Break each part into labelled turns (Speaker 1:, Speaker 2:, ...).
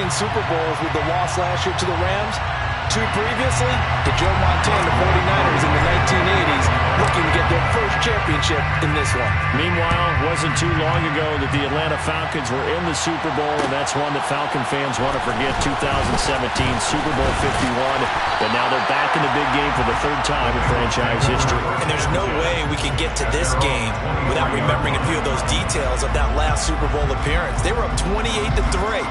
Speaker 1: win Super Bowls with the loss last year to the Rams. 2 previously to Joe Montana, the 49ers in the 1980s, looking to get their first championship in this one.
Speaker 2: Meanwhile, it wasn't too long ago that the Atlanta Falcons were in the Super Bowl, and that's one that Falcon fans want to forget. 2017 Super Bowl 51, but now they're back in the big game for the 3rd time in franchise history.
Speaker 3: And there's no way we can get to this game without remembering a few of those details of that last Super Bowl appearance. They were up 28-3,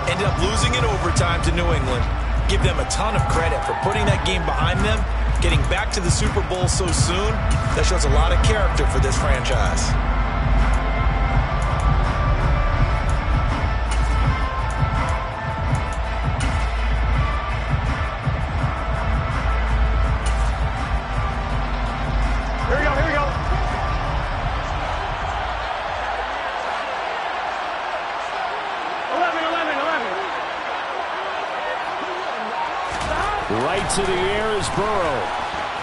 Speaker 3: ended up losing in overtime to New England. Give them a ton of credit for putting that game behind them, getting back to the Super Bowl so soon. That shows a lot of character for this franchise.
Speaker 2: Right to the air is Burrow.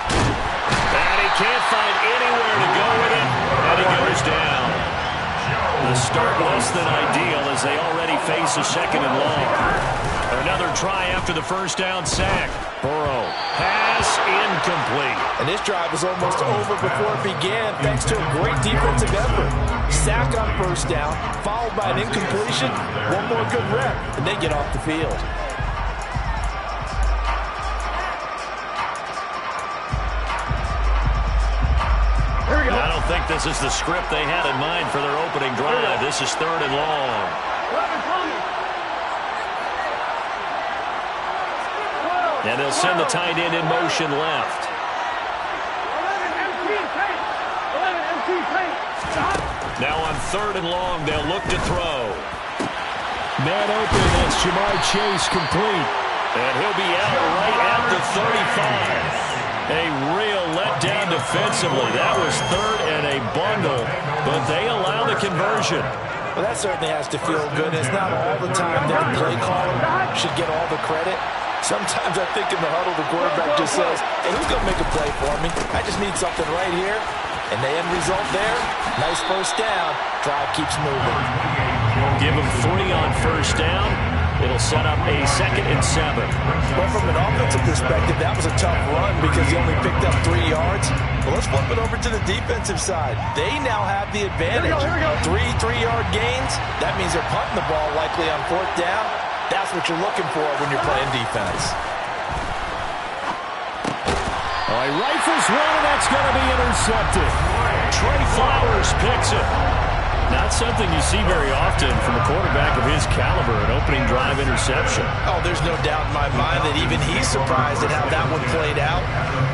Speaker 2: And he can't find anywhere to go with it. And he goes down. The start less than ideal as they already face a 2nd and long. Another try after the first down sack. Burrow. Pass incomplete.
Speaker 1: And this drive was almost over before it began thanks to a great defensive effort. Sack on first down, followed by an incompletion. One more good rep, and they get off the field.
Speaker 2: I don't think this is the script they had in mind for their opening drive. This is 3rd and long. And they'll send the tight end in motion left. Now on 3rd and long, they'll look to throw. Man open, that's Jamar Chase complete. And he'll be out right at the 35. A real letdown defensively. That was 3rd and a bundle, but they allow the conversion.
Speaker 1: Well, that certainly has to feel good. It's not all the time that the play caller should get all the credit. Sometimes I think in the huddle, the quarterback just says, hey, who's going to make a play for me? I just need something right here. And the end result there, nice first down. Drive keeps moving.
Speaker 2: Give him 3 on first down. It'll set up a 2nd and 7.
Speaker 1: Well, from an offensive perspective, that was a tough run because he only picked up 3 yards. Well, let's flip it over to the defensive side. They now have the advantage. 3 3-yard gains. That means they're punting the ball likely on 4th down. That's what you're looking for when you're playing defense.
Speaker 2: All right, rifles one, that's going to be intercepted. Trey Flowers picks it. Not something you see very often from a quarterback of his caliber, an opening drive interception.
Speaker 1: Oh, there's no doubt in my mind that even he's surprised at how that one played out.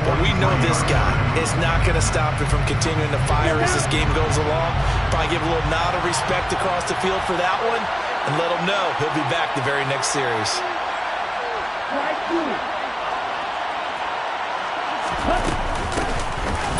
Speaker 1: But we know this guy is not going to stop him from continuing to fire as this game goes along. Probably give a little nod of respect across the field for that one and let him know he'll be back the very next series.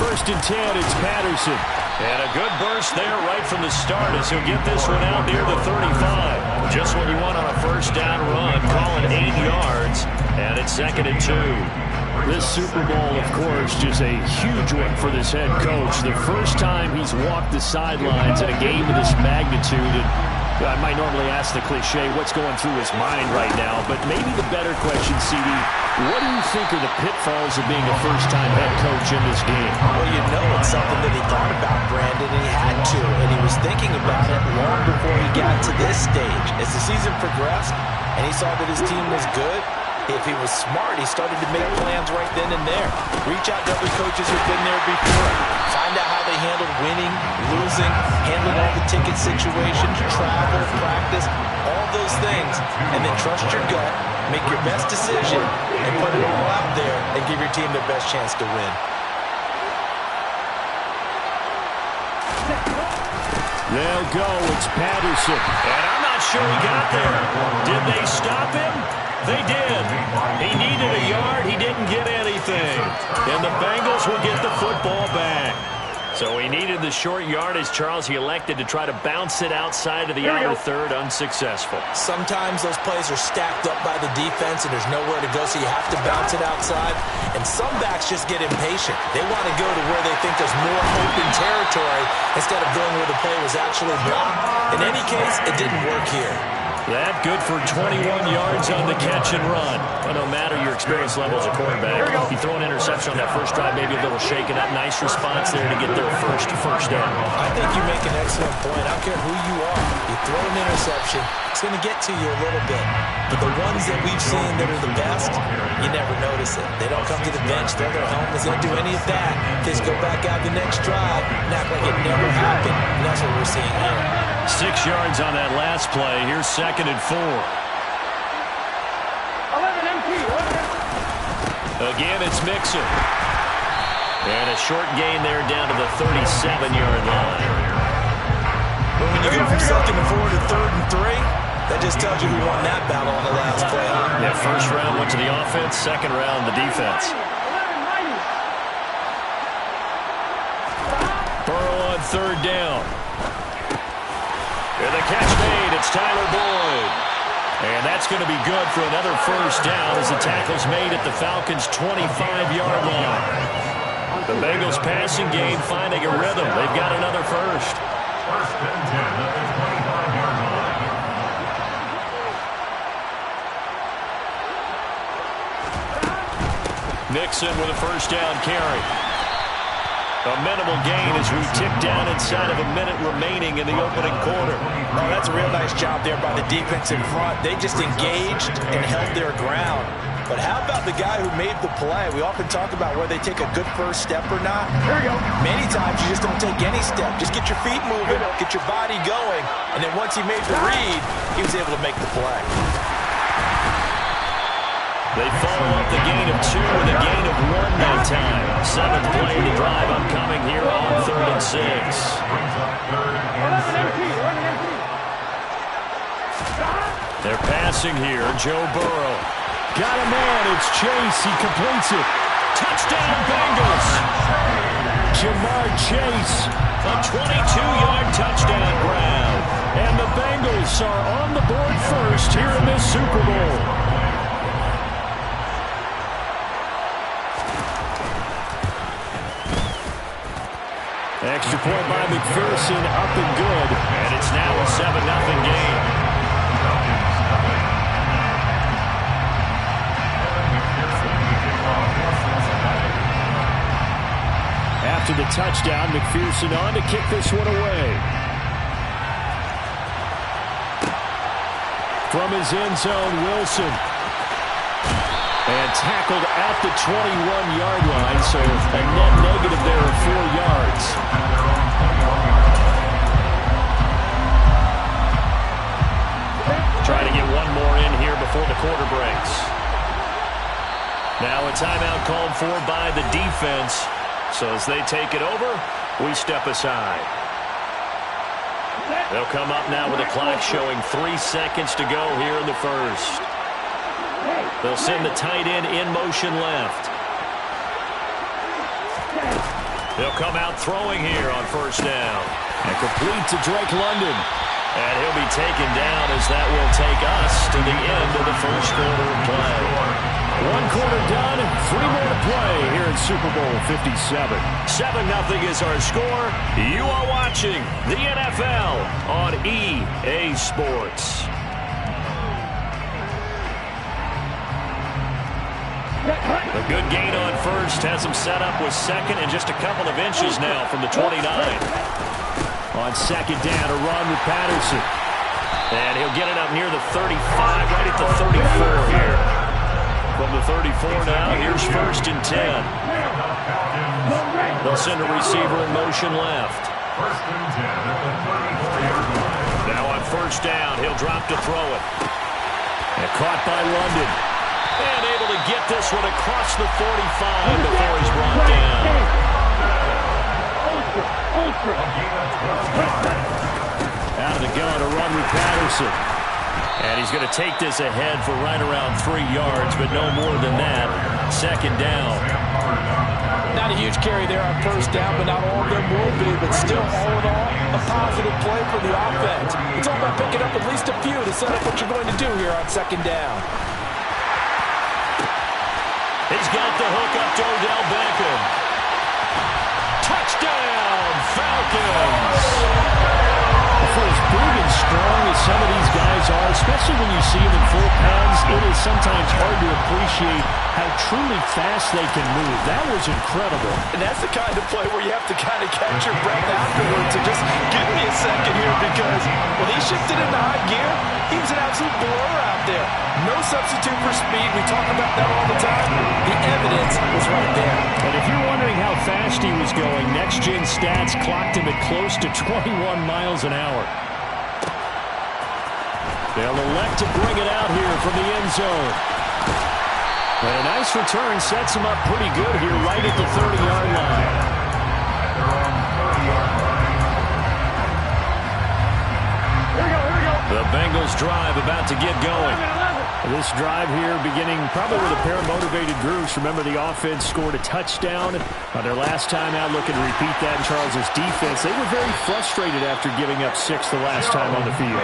Speaker 2: First and 10, it's Patterson. And a good burst there right from the start as he'll get this one out near the 35. Just what you want on a first down run. Call it 8 yards. And it's 2nd and 2. This Super Bowl, of course, just a huge one for this head coach. The first time he's walked the sidelines in a game of this magnitude. And I might normally ask the cliche, what's going through his mind right now? But maybe the better question, CD, what do you think are the pitfalls of being a first-time head coach in this game?
Speaker 1: Well, you know it's something that he thought about, Brandon, and he had to. And he was thinking about it long before he got to this stage. As the season progressed and he saw that his team was good, if he was smart, he started to make plans right then and there. Reach out to other coaches who've been there before. Find out how they handled winning, losing, handling all the ticket situations, travel, practice, all those things. And then trust your gut, make your best decision, and put it all out there and give your team the best chance to win.
Speaker 2: They'll go. It's Patterson. And I'm not sure he got there. Did they stop him? They did. He needed a yard. He didn't get anything. And the Bengals will get the football back. So he needed the short yardage, Charles. He elected to try to bounce it outside of the outer third, unsuccessful.
Speaker 1: Sometimes those plays are stacked up by the defense and there's nowhere to go, so you have to bounce it outside. And some backs just get impatient. They want to go to where they think there's more open territory instead of going where the play was actually blocked. In any case, it didn't work here.
Speaker 2: That good for 21 yards on the catch and run. But no matter your experience level as a quarterback, you throw an interception on that first drive, maybe a little shaken up. Nice response there to get their first down.
Speaker 1: I think you make an excellent point. I don't care who you are. You throw an interception, it's going to get to you a little bit. But the ones that we've seen that are the best, you never notice it. They don't come to the bench, throw their helmets, they don't do any of that. They just go back out the next drive and act like it never happened. And that's what we're seeing here.
Speaker 2: 6 yards on that last play. Here's 2nd and 4. Again, it's Mixon. And a short gain there down to the 37-yard line.
Speaker 1: But when you go from 2nd and 4 to 3rd and 3, that just tells you who won that battle on the last play.
Speaker 2: Yeah, first round went to the offense, second round the defense. Burrow on 3rd down. And the catch made, it's Tyler Boyd. And that's going to be good for another first down as the tackle's made at the Falcons' 25-yard line. The Bengals passing game finding a rhythm. They've got another first.
Speaker 4: First and 10 at the 25-yard line.
Speaker 2: Mixon with a first down carry. A minimal gain as we tick down inside of a minute remaining in the opening quarter.
Speaker 1: Oh, that's a real nice job there by the defense in front. They just engaged and held their ground. But how about the guy who made the play? We often talk about whether they take a good first step or not. Here we go. Many times you just don't take any step. Just get your feet moving, get your body going, and then once he made the read, he was able to make the play.
Speaker 2: They follow up the gain of 2 with a gain of 1 that time. 7th play of the drive upcoming here on 3rd and 6. They're passing here. Joe Burrow. Got a man. It's Chase. He completes it. Touchdown, Bengals. Jamar Chase. A 22-yard touchdown grab. And the Bengals are on the board first here in this Super Bowl. Extra point by McPherson, up and good. And it's now a 7-0 game. After the touchdown, McPherson on to kick this one away. From his end zone, Wilson. And tackled at the 21-yard line, so a net negative there of 4 yards. Trying to get one more in here before the quarter breaks. Now a timeout called for by the defense. So as they take it over, we step aside. They'll come up now with a clock showing 3 seconds to go here in the first. They'll send the tight end in motion left. They'll come out throwing here on first down. And complete to Drake London. And he'll be taken down as that will take us to the end of the first quarter of play. 1 quarter done, 3 more to play here in Super Bowl 57. 7-0 is our score. You are watching the NFL on EA Sports. A good gain on first has him set up with 2nd and just a couple of inches now from the 29. On 2nd down, a run with Patterson. And he'll get it up near the 35, right at the 34 here. From the 34 now, here's 1st and 10. They'll send a receiver in motion left. Now on 1st down, he'll drop to throw it. And caught by London. And able to get this one across the 45 before he's brought down. Out of the gun, a run with Patterson. And he's going to take this ahead for right around 3 yards, but no more than that. 2nd down.
Speaker 1: Not a huge carry there on 1st down, but not all of them will be. But still, all in all, a positive play for the offense. It's all about picking up at least a few to set up what you're going to do here on 2nd down.
Speaker 2: He's got the hook up to Odell Beckham. Touchdown, Falcons! For as big and strong as some of these guys always are, especially when you see them in full pads. It is sometimes hard to appreciate how truly fast they can move. That was incredible.
Speaker 3: And that's the kind of play where you have to kind of catch your breath afterwards and just give me a second here, because when he shifted into high gear, he was an absolute blur out there. No substitute for speed. We talk about that all the time. The evidence was right there.
Speaker 2: And if you're wondering how fast he was going, Next Gen Stats clocked him at close to 21 miles an hour. They'll elect to bring it out here from the end zone. And a nice return sets him up pretty good here right at the 30-yard line. The Bengals drive about to get going. This drive here beginning probably with a pair of motivated groups. Remember, the offense scored a touchdown on their last time out. Looking to repeat that in Charles's defense. They were very frustrated after giving up 6 the last time on the field.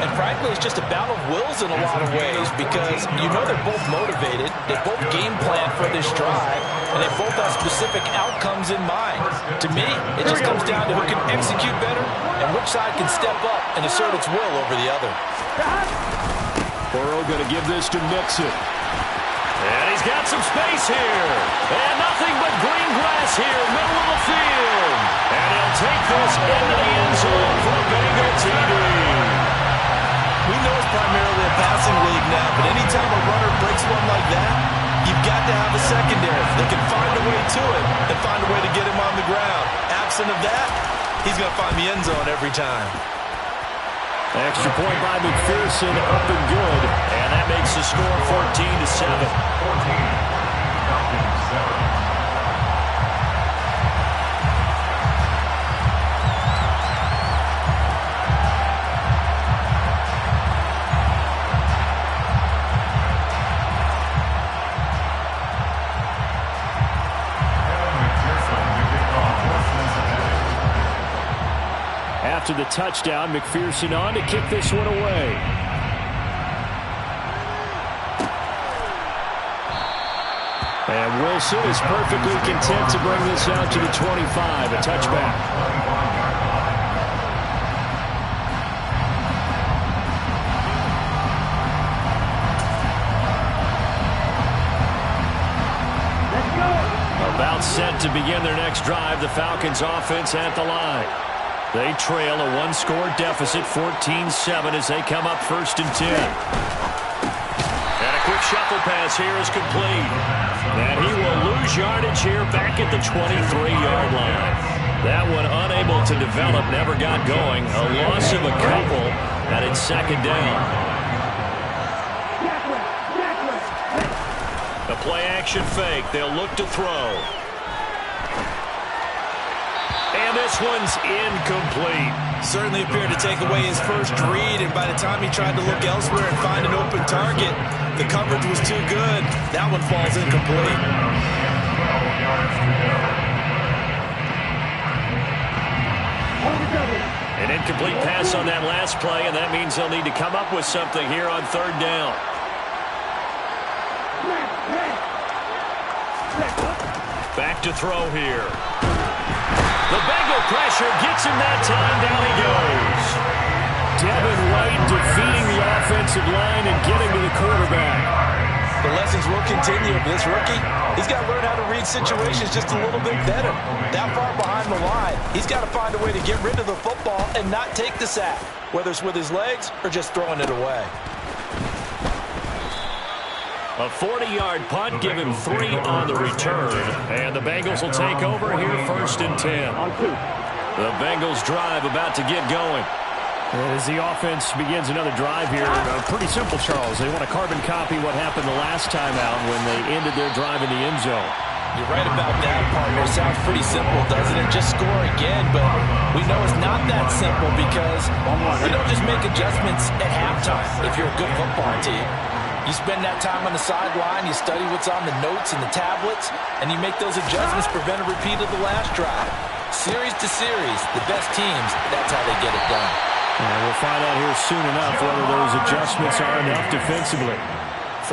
Speaker 3: And frankly, it's just a battle of wills in a lot of ways, because you know they're both motivated. They both game plan for this drive, and they both have specific outcomes in mind. To me, it just comes down to who can execute better and which side can step up and assert its will over the other.
Speaker 2: Burrow going to give this to Mixon. And he's got some space here. And nothing but green grass here, middle of the field. And he'll take this into the end zone for a Bengal TD.
Speaker 3: We know it's primarily a passing league now, but anytime a runner breaks one like that, you've got to have a secondary. They can find a way to it and find a way to get him on the ground. Absent of that, he's going to find the end zone every time.
Speaker 2: Extra point by McPherson, up and good. And that makes the score 14-7.
Speaker 4: 14.
Speaker 2: After the touchdown, McPherson on to kick this one away. And Wilson is perfectly content to bring this out to the 25, a touchback. About set to begin their next drive, the Falcons offense at the line. They trail a one-score deficit, 14-7, as they come up 1st and 10. And a quick shuffle pass here is complete. And he will lose yardage here back at the 23-yard line. That one unable to develop, never got going. A loss of a couple, and it's 2nd down. The play-action fake. They'll look to throw. And this one's incomplete.
Speaker 3: Certainly appeared to take away his first read, and by the time he tried to look elsewhere and find an open target, the coverage was too good. That one falls incomplete.
Speaker 2: An incomplete pass on that last play, and that means they'll need to come up with something here on 3rd down. Back to throw here. The Bengal pressure gets him that time. Down he goes. Devin White defeating the offensive line and getting to the quarterback.
Speaker 3: The lessons will continue. This rookie, he's got to learn how to read situations just a little bit better. That far behind the line, he's got to find a way to get rid of the football and not take the sack, whether it's with his legs or just throwing it away.
Speaker 2: A 40-yard punt, give him 3 on the return. And the Bengals will take over here 1st and 10. The Bengals drive about to get going. As the offense begins another drive here, pretty simple, Charles. They want to carbon copy what happened the last time out when they ended their drive in the end zone.
Speaker 3: You're right about that, partner. It sounds pretty simple, doesn't it? Just score again, but we know it's not that simple, because you don't just make adjustments at halftime if you're a good football team. You spend that time on the sideline, you study what's on the notes and the tablets, and you make those adjustments, prevent a repeat of the last drive. Series to series, the best teams, that's how they get it done.
Speaker 2: And we'll find out here soon enough whether those adjustments are enough defensively.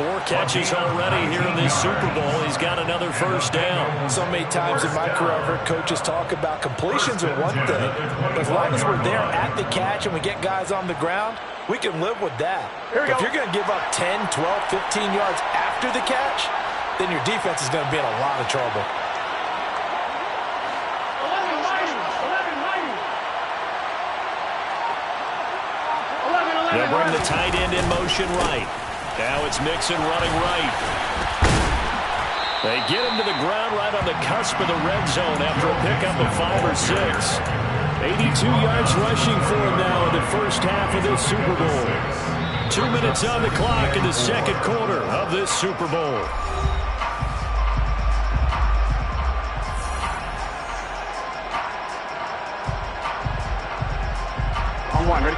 Speaker 2: 4 catches already here in this Super Bowl. He's got another first down.
Speaker 3: So many times in my career I've heard coaches talk about completions are one thing, but as long as we're there at the catch and we get guys on the ground, we can live with that. If you're going to give up 10, 12, 15 yards after the catch, then your defense is going to be in a lot of trouble.
Speaker 2: They'll bring the tight end in motion right. Now it's Mixon running right. They get him to the ground right on the cusp of the red zone after a pickup of 5 or 6. 82 yards rushing for him now in the first half of this Super Bowl. 2 minutes on the clock in the second quarter of this Super Bowl.
Speaker 5: On one, ready?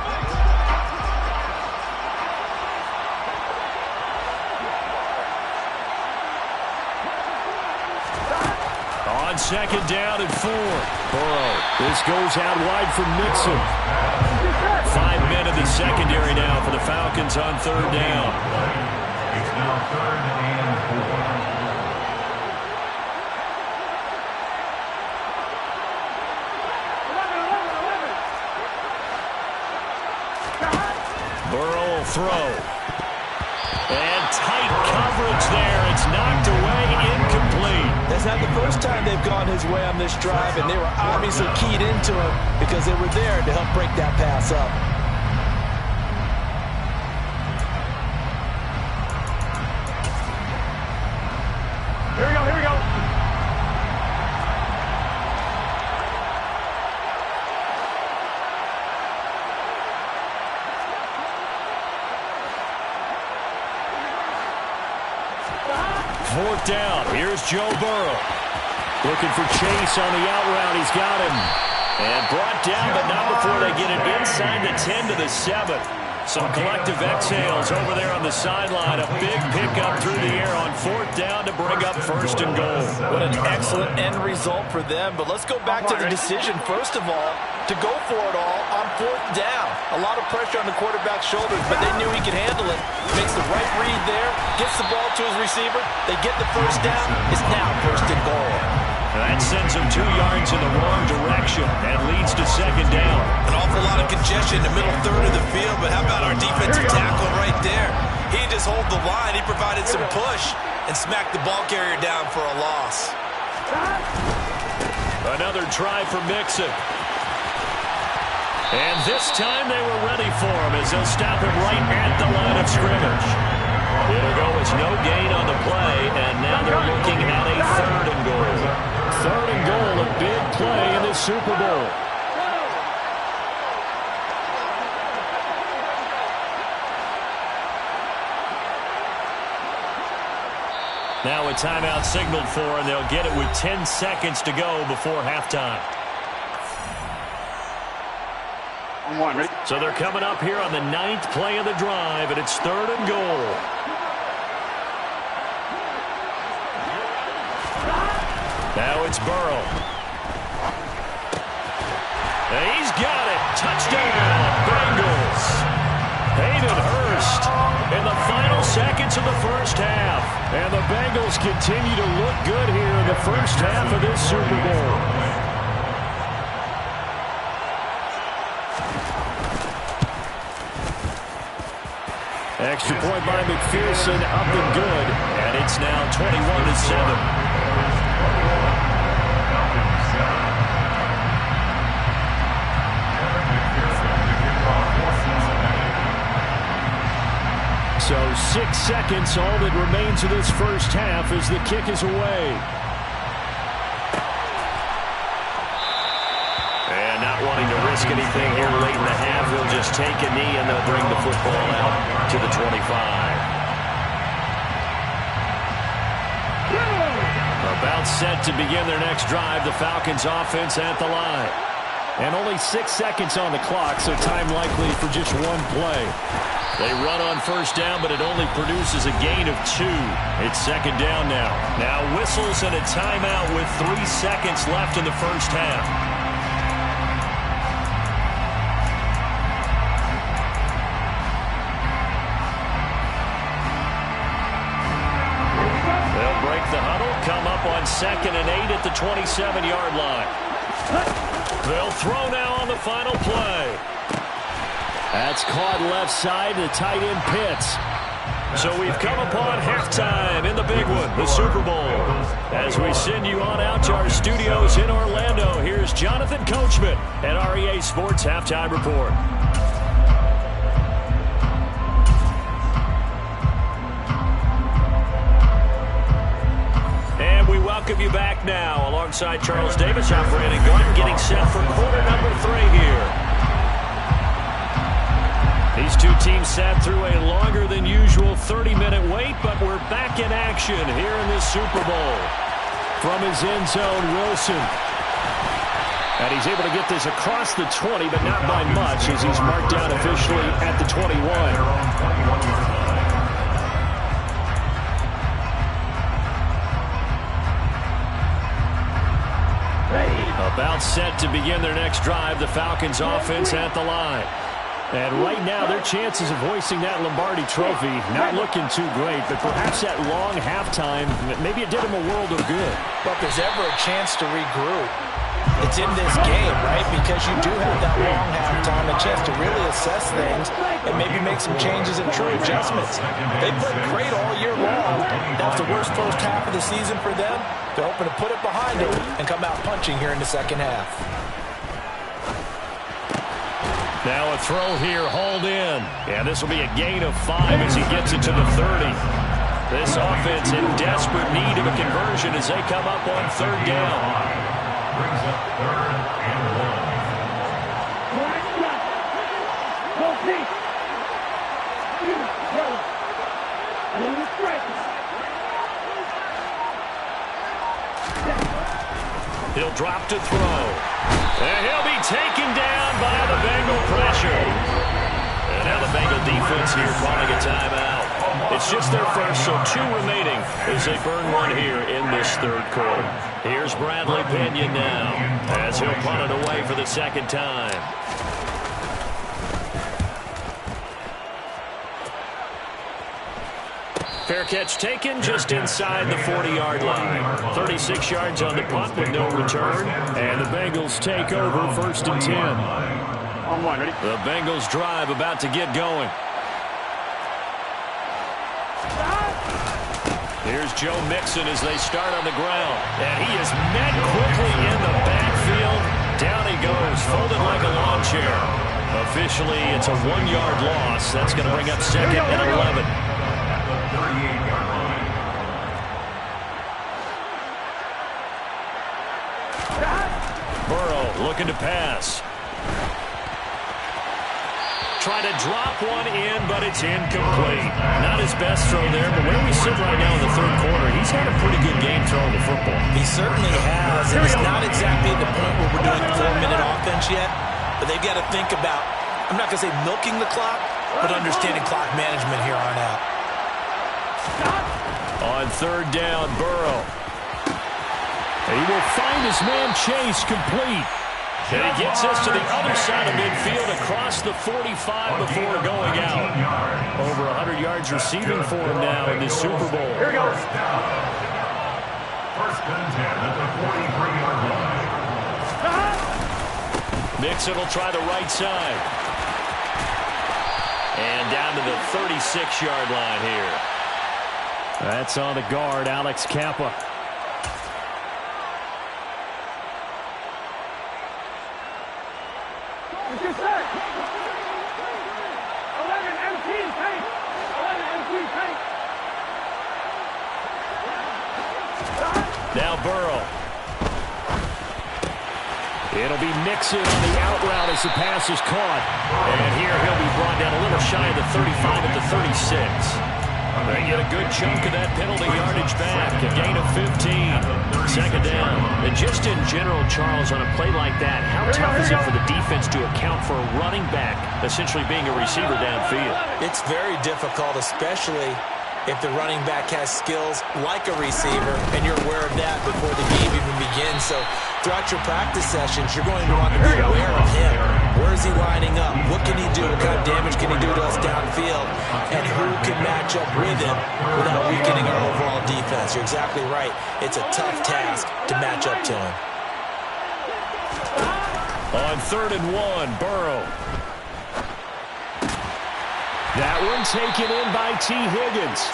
Speaker 2: On second down and 4. Burrow. This goes out wide for Mixon. 5 men in the secondary now for the Falcons on third down.
Speaker 4: It's now 3rd and 4.
Speaker 2: Burrow will throw. And tight coverage there. It's knocked away, incomplete.
Speaker 3: That's not the first time they've gone his way on this drive, and they were obviously keyed into him because they were there to help break that pass up.
Speaker 5: Here we go, here we go.
Speaker 2: Fourth down. Here's Joe Burrow. Looking for Chase on the out route. He's got him. And brought down, but not before they get it inside the 10 to the 7. Some collective exhales over there on the sideline. A big pickup through the air on fourth down to bring up 1st and goal.
Speaker 3: What an excellent end result for them. But let's go back to the decision, first of all, to go for it all on 4th down. A lot of pressure on the quarterback's shoulders, but they knew he could handle it. Makes the right read there, gets the ball to his receiver. They get the first down. It's now 1st and goal.
Speaker 2: That sends him 2 yards in the wrong direction and leads to 2nd down.
Speaker 1: An awful lot of congestion in the middle third of the field, but how about our defensive tackle right there? He just hold the line. He provided some push and smacked the ball carrier down for a loss.
Speaker 2: Another try for Mixon. And this time they were ready for him as they'll stop him right at the line of scrimmage. It'll go as no gain on the play, and now they're looking at a 3rd and goal. 3rd and goal, a big play in the Super Bowl. Now a timeout signaled for, and they'll get it with 10 seconds to go before halftime.
Speaker 5: On one, ready?
Speaker 2: So they're coming up here on the 9th play of the drive, and it's 3rd and goal. Now it's Burrow. And he's got it. Touchdown, Bengals. Hayden Hurst in the final seconds of the first half. And the Bengals continue to look good here in the first half of this Super Bowl. Extra point by McPherson, up and good. And it's now 21-7. So 6 seconds, all that remains of this first half as the kick is away. And not wanting to risk anything here late in the half, he'll just take a knee and they'll bring the football out to the 25. About set to begin their next drive, the Falcons offense at the line. And only 6 seconds on the clock, so time likely for just one play. They run on first down, but it only produces a gain of 2. It's 2nd down now. Now whistles and a timeout with 3 seconds left in the first half. the huddle, come up on 2nd and 8 at the 27-yard line. They'll throw now on the final play. That's caught left side to tight end Pitts. So we've come upon halftime in the big one, the Super Bowl. As we send you on out to our studios in Orlando, here's Jonathan Coachman at REA Sports Halftime Report. And we welcome you back now alongside Charles Davis. I'm Brandon Gordon getting set for quarter number 3 here. These two teams sat through a longer than usual 30-minute wait, but we're back in action here in this Super Bowl. From his end zone, Wilson. And he's able to get this across the 20, but not by much, as he's marked down officially at the 21. About set to begin their next drive, the Falcons offense at the line. And right now, their chances of hoisting that Lombardi trophy not looking too great, but perhaps that long halftime, maybe it did them a world of good.
Speaker 3: But if there's ever a chance to regroup, it's in this game, right? Because you do have that long halftime, a chance to really assess things and maybe make some changes and true adjustments. They played great all year long. That was the worst first half of the season for them. They're hoping to put it behind them and come out punching here in the second half.
Speaker 2: Now a throw here, hauled in. And this will be a gain of 5 as he gets it to the 30. This offense in desperate need of a conversion as they come up on 3rd down.
Speaker 4: Brings up 3rd and
Speaker 2: 1. He'll drop to throw. And he'll be taken down by the Bengal pressure. And now the Bengal defense here calling a timeout. It's just their first, so 2 remaining as they burn one here in this 3rd quarter. Here's Bradley Pinion now as he'll punt it away for the 2nd time. Fair catch taken just inside the 40-yard line. 36 yards on the punt with no return. And the Bengals take over 1st and 10.
Speaker 5: On 1, ready?
Speaker 2: The Bengals drive about to get going. Here's Joe Mixon as they start on the ground. And he is met quickly in the backfield. Down he goes, folded like a lawn chair. Officially, it's a 1-yard loss. That's going to bring up 2nd and 11. Burrow looking to pass. Try to drop one in, but it's incomplete. Not his best throw there, but where we sit right now in the 3rd quarter, he's had a pretty good game throwing the football.
Speaker 3: He certainly has, and it's not exactly at the point where we're doing 4-minute offense yet, but they've got to think about, I'm not going to say milking the clock, but understanding clock management here on out.
Speaker 2: On 3rd down, Burrow. He will find his man Chase complete. And he gets us to the other side of midfield across the 45 before going out. Over 100 yards receiving for him now in this Super Bowl.
Speaker 5: Here we go.
Speaker 4: 1st and 10 at the 43-yard line.
Speaker 2: Mixon will try the right side. And down to the 36-yard line here. That's on the guard, Alex Kappa. Now Burrow. It'll be Mixon on the out route as the pass is caught. And here he'll be brought down a little shy of the 35 at the 36. They get a good chunk of that penalty yardage back. A gain of 15. 2nd down. And just in general, Charles, on a play like that, how tough is it for the defense to account for a running back essentially being a receiver downfield?
Speaker 3: It's very difficult, especially if the running back has skills like a receiver, and you're aware of that before the game even begins. So throughout your practice sessions, you're going to want to be aware of him. Where is he lining up? What can he do? What kind of damage can he do to us downfield? And who can match up with him without weakening our overall defense? You're exactly right. It's a tough task to match up to him.
Speaker 2: On 3rd and 1, Burrow. That one taken in by T. Higgins.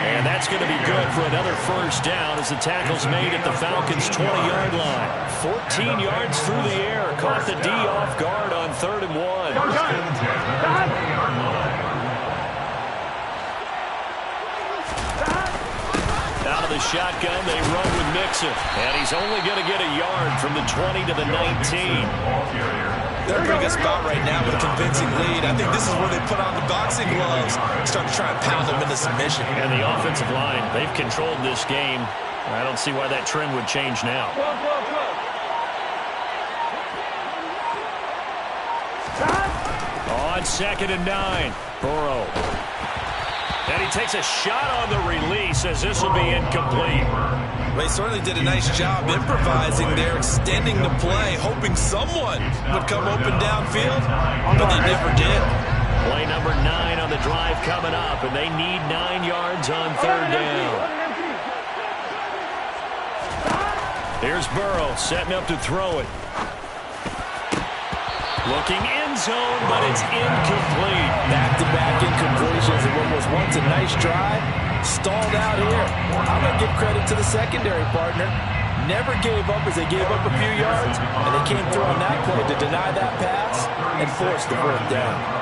Speaker 2: And that's going to be good for another first down as the tackle's made at the Falcons' 20-yard line. 14 yards through the air. Caught the D off guard on 3rd and 1. Out of the shotgun, they run with Mixon. And he's only going to get a yard from the 20 to the 19.
Speaker 3: They're in a pretty good spot right now with a convincing lead. I think this is where they put on the boxing gloves and start to try and pound them into submission.
Speaker 2: And the offensive line, they've controlled this game. I don't see why that trend would change now. On 2nd and 9, Burrow. And he takes a shot on the release as this will be incomplete.
Speaker 3: Well, he certainly did a nice job improvising there, extending the play, hoping someone would come open downfield, but they never did.
Speaker 2: Play number 9 on the drive coming up, and they need 9 yards on 3rd down. Here's Burrow setting up to throw it. Looking end zone, but it's incomplete.
Speaker 3: Back-to-back incompletions of what was once a nice drive. Stalled out here. I'm going to give credit to the secondary partner. Never gave up as they gave up a few yards, and they came through on that play to deny that pass and force the 4th down.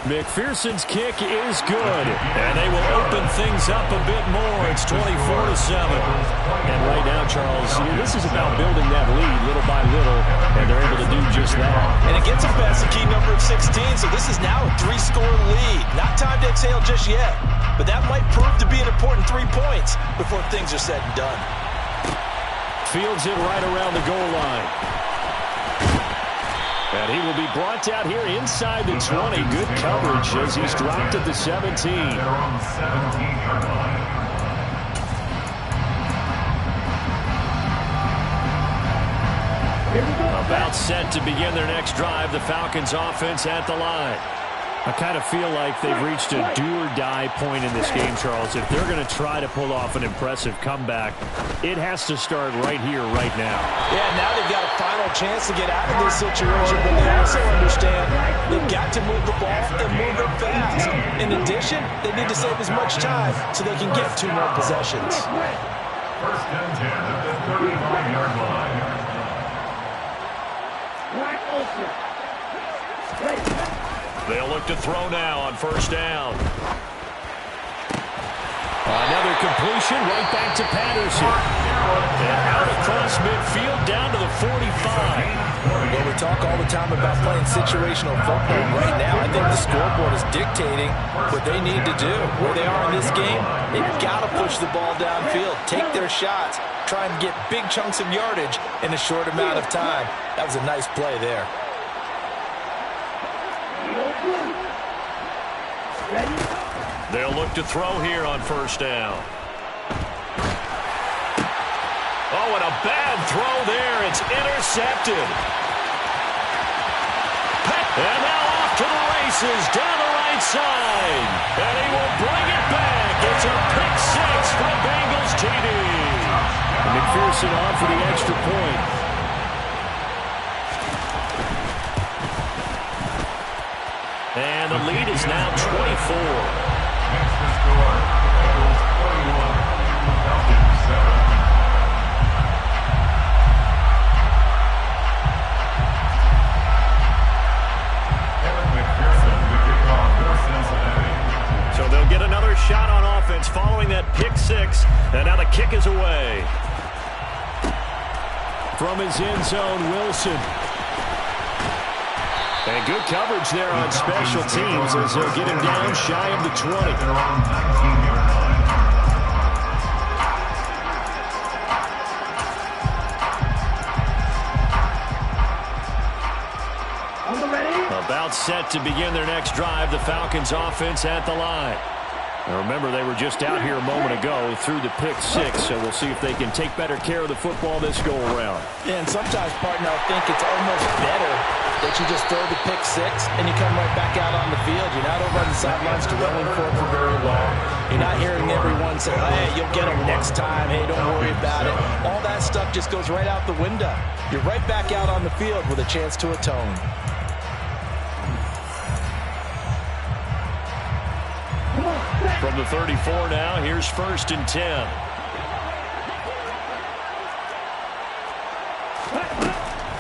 Speaker 2: McPherson's kick is good, and they will open things up a bit more. It's 24-7. And right now, Charles, this is about building that lead little by little, and they're able to do just that.
Speaker 3: And it gets them past the key number of 16, so this is now a 3-score lead. Not time to exhale just yet, but that might prove to be an important 3 points before things are said and done.
Speaker 2: Fields it right around the goal line. And he will be brought down here inside the 20. Good coverage as he's dropped at the 17. About set to begin their next drive. The Falcons offense at the line. I kind of feel like they've reached a do-or-die point in this game, Charles. If they're going to try to pull off an impressive comeback, it has to start right here, right now.
Speaker 3: Yeah, now they've got a final chance to get out of this situation, but they also understand they've got to move the ball and move it fast. In addition, they need to save as much time so they can get 2 more possessions.
Speaker 4: 1st and 10 at the 35-yard line.
Speaker 2: They'll look to throw now on 1st down. Another completion right back to Patterson. And out across midfield down to the 45.
Speaker 3: Well, we talk all the time about playing situational football. Right now, I think the scoreboard is dictating what they need to do. Where they are in this game, they've got to push the ball downfield, take their shots, try and get big chunks of yardage in a short amount of time. That was a nice play there.
Speaker 2: They'll look to throw here on 1st down. Oh, and a bad throw there. It's intercepted. And now off to the races down the right side. And he will bring it back. It's a pick 6 for Bengals TD. And McPherson on for the extra point. And the lead is now 24. So they'll get another shot on offense following that pick 6. And now the kick is away. From his end zone, Wilson. And good coverage there on special teams as they'll get him down shy of the 20. About timeout set to begin their next drive. The Falcons offense at the line. Now remember, they were just out here a moment ago through the pick six, so we'll see if they can take better care of the football this go-around.
Speaker 3: Yeah, and sometimes, partner, I think it's almost better that you just throw the pick six and you come right back out on the field. You're not over on the sidelines dwelling for it for very long. You're not hearing everyone say, hey, you'll get them next time. Hey, don't worry about it. All that stuff just goes right out the window. You're right back out on the field with a chance to atone.
Speaker 2: From the 34 now, here's 1st and 10.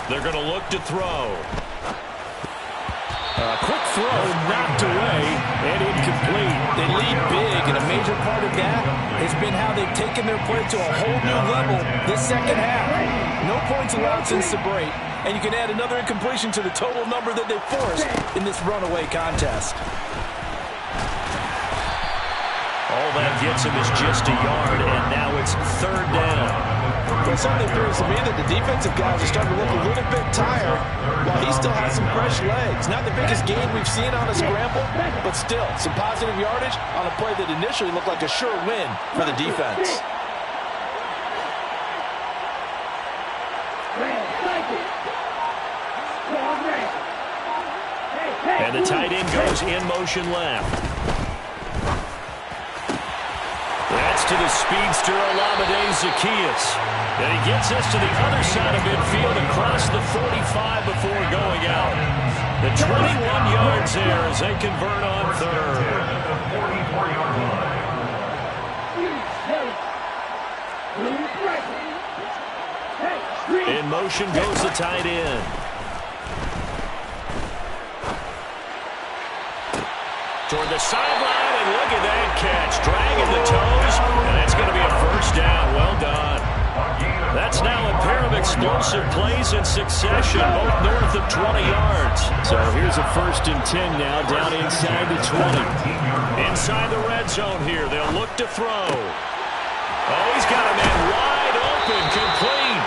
Speaker 2: They're going to look to throw. A quick throw knocked away and incomplete.
Speaker 3: They lead big, and a major part of that has been how they've taken their play to a whole new level this second half. No points allowed since the break, and you can add another incompletion to the total number that they forced in this runaway contest.
Speaker 2: All that gets him is just a yard, and now it's 3rd down.
Speaker 3: Well, something appears to me that the defensive guys are starting to look a little bit tired while he still has some fresh legs. Not the biggest gain we've seen on a scramble, but still some positive yardage on a play that initially looked like a sure win for the defense.
Speaker 2: And the tight end goes in motion left. That's to the speedster, Olamide Zaccheaus. And he gets us to the other side of midfield across the 45 before going out. The 21 yards there as they convert on 3rd.
Speaker 4: 44-yard line.
Speaker 2: In motion goes the tight end. Toward the sideline, and look at that catch. Dragging the toes, and that's going to be a 1st down. Well done. That's now a pair of explosive plays in succession, both north of 20 yards. So here's a 1st and 10 now, down inside the 20. Inside the red zone here, they'll look to throw. Oh, he's got a man wide open, complete.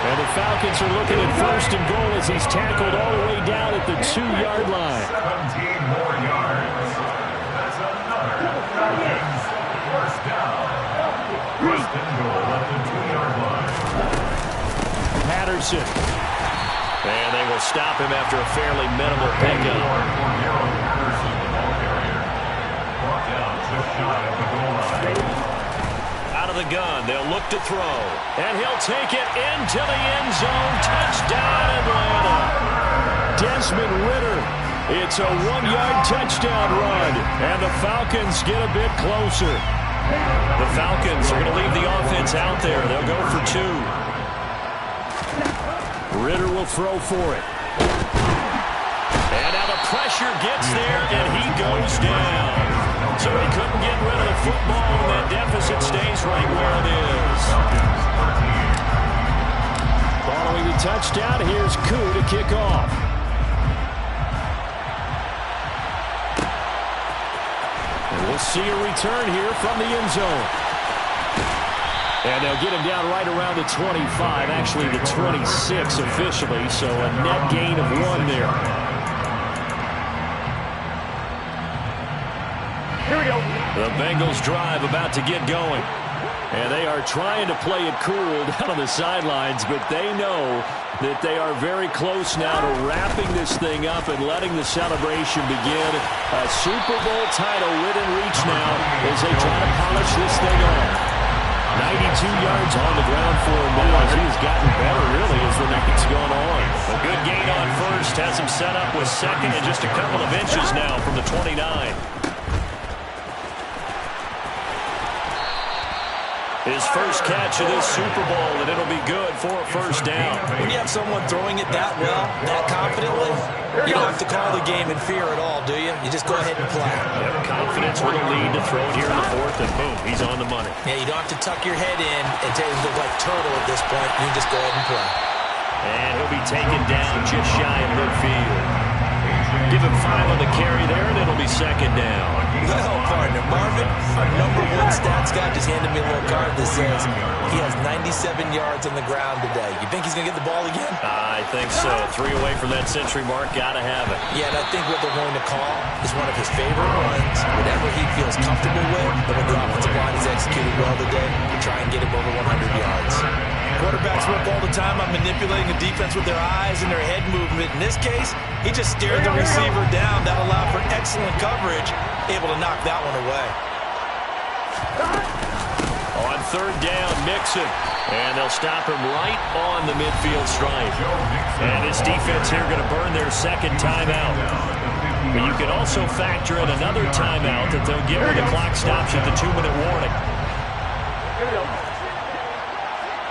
Speaker 2: And the Falcons are looking at 1st and goal as he's tackled all the way down at the 2-yard line.
Speaker 4: 17 more yards. That's another Falcons 1st down. 1st and goal at the 2-yard line.
Speaker 2: Patterson. And they will stop him after a fairly minimal pickup.
Speaker 4: Brought down just shy of the goal line.
Speaker 2: Out of the gun, they'll look to throw. And he'll take it into the end zone. Touchdown, Atlanta. Desmond Ridder. It's a 1-yard touchdown run. And the Falcons get a bit closer. The Falcons are going to leave the offense out there. They'll go for 2. Ridder will throw for it. And now the pressure gets there, and he goes down. So he couldn't get rid of the football, and that deficit stays right where it is. Following the touchdown, here's Koo to kick off. And we'll see a return here from the end zone. And they'll get him down right around the 25, actually the 26 officially, so a net gain of 1 there.
Speaker 5: Here we go.
Speaker 2: The Bengals drive about to get going. And they are trying to play it cool down on the sidelines, but they know that they are very close now to wrapping this thing up and letting the celebration begin. A Super Bowl title within reach now as they try to polish this thing off. 92 yards on the ground for him now as he's gotten better, really, as the night's gone on. A good gain on 1st has him set up with 2nd and just a couple of inches now from the 29. His first catch of this Super Bowl, and it'll be good for a 1st down.
Speaker 3: When you have someone throwing it that well, that confidently, you don't have to call the game in fear at all, do you? You just go ahead and play.
Speaker 2: Yep, confidence with a lead to throw it here in the 4th, and boom, he's on the money.
Speaker 3: Yeah, you don't have to tuck your head in and take it look like turtle at this point. You just go ahead and play.
Speaker 2: And he'll be taken down just shy of midfield. Give him 5 on the carry there, and it'll be 2nd down.
Speaker 3: Well, partner, Marvin, our #1 stats staff just handed me a little card that says he has 97 yards on the ground today. You think he's going to get the ball again?
Speaker 2: I think so. 3 away from that century mark. Got to have it.
Speaker 3: Yeah, and I think what they're going to call is one of his favorite runs, whatever he feels comfortable with, but when the offensive line has executed well today, to try and get him over 100 yards. Quarterbacks work all the time on manipulating the defense with their eyes and their head movement. In this case, he just stared the receiver down. That allowed for excellent coverage, able to knock that one away.
Speaker 2: On 3rd down, Mixon. And they'll stop him right on the midfield stripe. And his defense here going to burn their 2nd timeout. But you can also factor in another timeout that they'll get when the clock stops at the 2-minute warning.
Speaker 5: Here we go.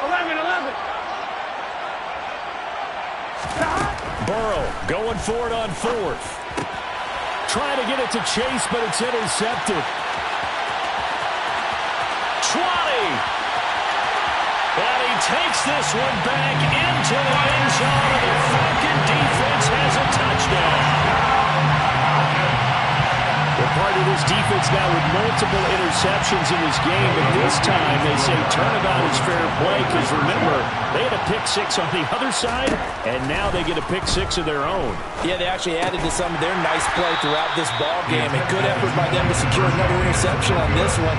Speaker 5: 11.
Speaker 2: Burrow going for it on 4th. Trying to get it to Chase, but it's intercepted. 20. And he takes this one back into the end zone, and the Falcon defense has a touchdown. They're part of this defense now with multiple interceptions in this game, but this time they say turnabout is fair play, because remember, they had a pick 6 on the other side, and now they get a pick 6 of their own.
Speaker 3: Yeah, they actually added to some of their nice play throughout this ball game. A good effort by them to secure another interception on this one.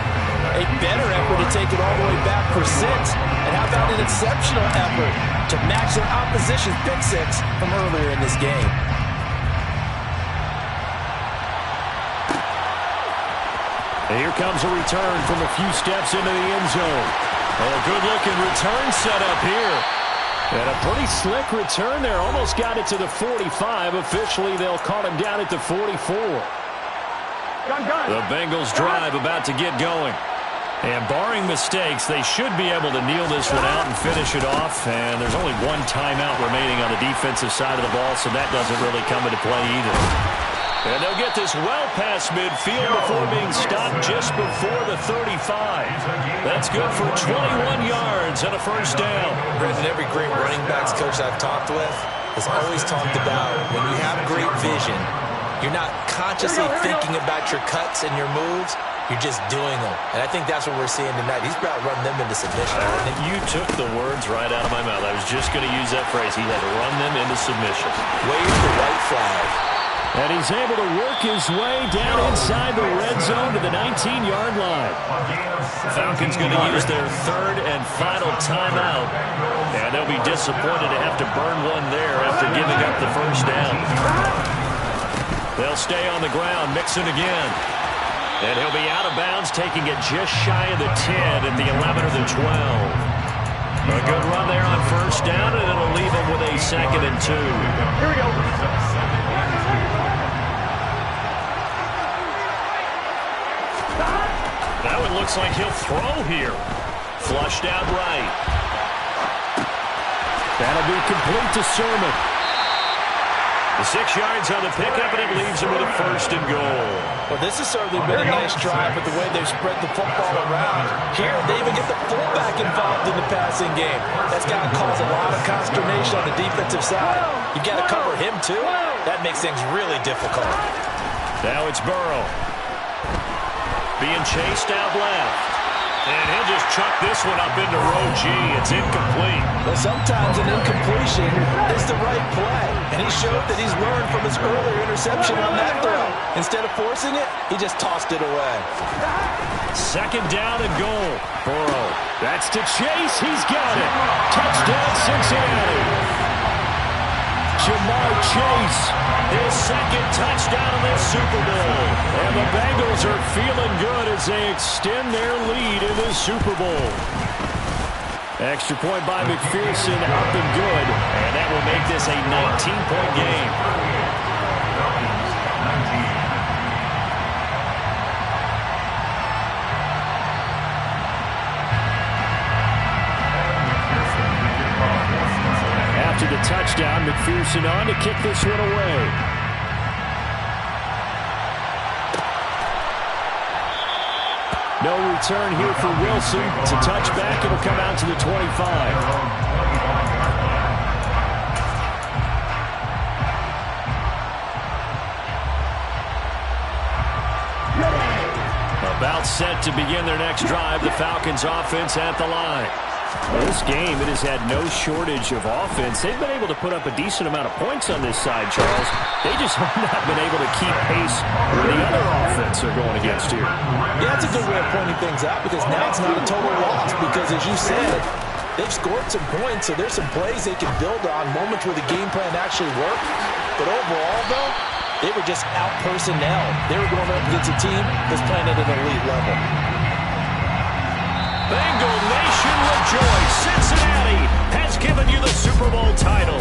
Speaker 3: A better effort to take it all the way back for 6. And how about an exceptional effort to match their opposition's pick 6 from earlier in this game.
Speaker 2: And here comes a return from a few steps into the end zone. Oh, good-looking return set up here. And a pretty slick return there. Almost got it to the 45. Officially, they'll call him down at the 44. The Bengals drive about to get going. And barring mistakes, they should be able to kneel this one out and finish it off. And there's only 1 timeout remaining on the defensive side of the ball, so that doesn't really come into play either. And they'll get this well past midfield before being stopped just before the 35. That's good for 21 yards and a 1st down.
Speaker 3: Brandon, every great running backs coach I've talked with has always talked about when you have great vision, you're not consciously thinking about your cuts and your moves. You're just doing them. And I think that's what we're seeing tonight. He's about to run them into submission.
Speaker 2: You took the words right out of my mouth. I was just going to use that phrase. He had to run them into submission.
Speaker 3: Wave the white flag.
Speaker 2: And he's able to work his way down inside the red zone to the 19-yard line. Falcons going to use their 3rd and final timeout. And they'll be disappointed to have to burn one there after giving up the 1st down. They'll stay on the ground, Mixon again. And he'll be out of bounds, taking it just shy of the 10 at the 11 or the 12. A good run there on 1st down, and it'll leave him with a 2nd and 2.
Speaker 5: Here we go.
Speaker 2: Now it looks like he'll throw here. Flushed out right. That'll be complete to Sermon. The 6 yards on the pickup, and it leaves him with a 1st and goal.
Speaker 3: Well, this has certainly been a nice drive with the way they've spread the football around. Here, they even get the fullback involved in the passing game. That's got to cause a lot of consternation on the defensive side. You've got to cover him, too. That makes things really difficult.
Speaker 2: Now it's Burrow. Being chased out left. And he'll just chuck this one up into row G. It's incomplete.
Speaker 3: Well, sometimes an incompletion is the right play. And he showed that he's learned from his earlier interception on that throw. Instead of forcing it, he just tossed it away.
Speaker 2: 2nd down and goal. Burrow. That's to Chase. He's got it. Touchdown, Cincinnati. Jamar Chase, his 2nd touchdown in this Super Bowl. And the Bengals are feeling good as they extend their lead in the Super Bowl. Extra point by McPherson, up and good. And that will make this a 19-point game. After the touchdown, McPherson on to kick this one away. No return here for Wilson. It's a touchback. It'll come out to the 25. About Set to begin their next drive, the Falcons offense at the line. Well, this game, it has had no shortage of offense. They've been able to put up a decent amount of points on this side, Charles. They just have not been able to keep pace with the other offense they're going against here.
Speaker 3: Yeah, that's a good way of pointing things out because now it's not a total loss because, as you said, they've scored some points, so there's some plays they can build on, moments where the game plan actually worked. But overall, though, they were just out-personnel. They were going up against a team that's playing at an elite level.
Speaker 2: Bengal Nation rejoice. Cincinnati has given you the Super Bowl title.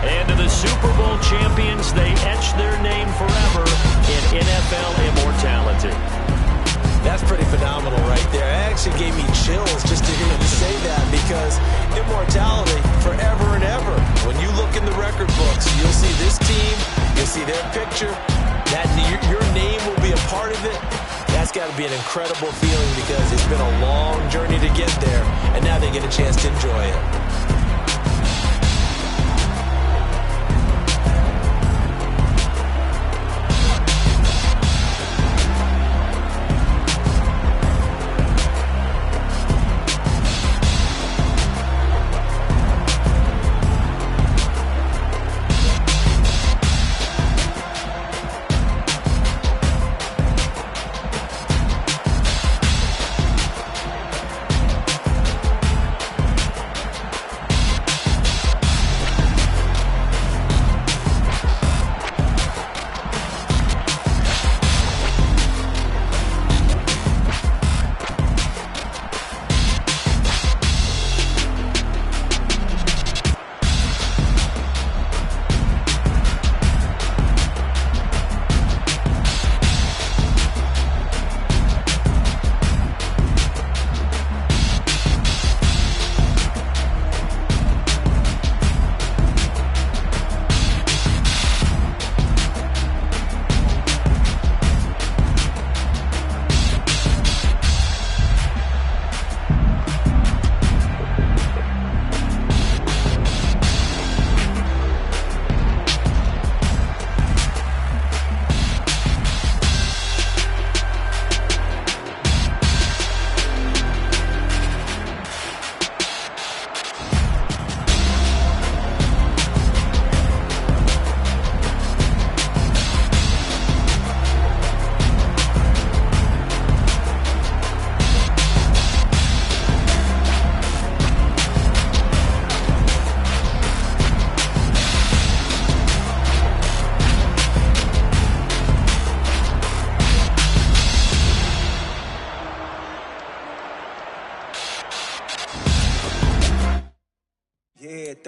Speaker 2: And to the Super Bowl champions, they etch their name forever in NFL immortality.
Speaker 3: That's pretty phenomenal right there. It actually gave me chills just to hear you say that because immortality forever and ever. When you look in the record books, you'll see this team, you'll see their picture, that your name will be a part of it. That's got to be an incredible feeling because it's been a long journey to get there, and now they get a chance to enjoy it.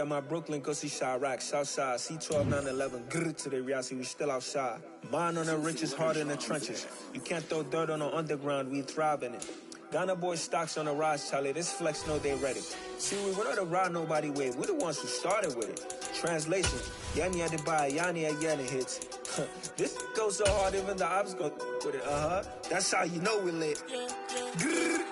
Speaker 6: My Brooklyn, go see Chirac, Southside, C12, 911, grrr to the reality, we still outside. Mine on the riches, hard in the trenches. You can't throw dirt on the underground, we thrive in it. Ghana boys stocks on the rise, Charlie, this flex know they ready. See, we're not a ride nobody wave, we're the ones who started with it. Translation, Yanni had to buy, Yanni had Yanni hits. This goes so hard, even the ops go with it, That's how you know we lit. Grrr,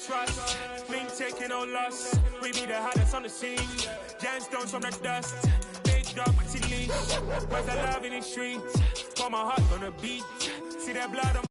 Speaker 6: trust, been taking no loss. We be the hottest on the scene. Gemstones from the dust. Big dog with leash. Where's the love in the street? Put my heart on the beat. See that blood on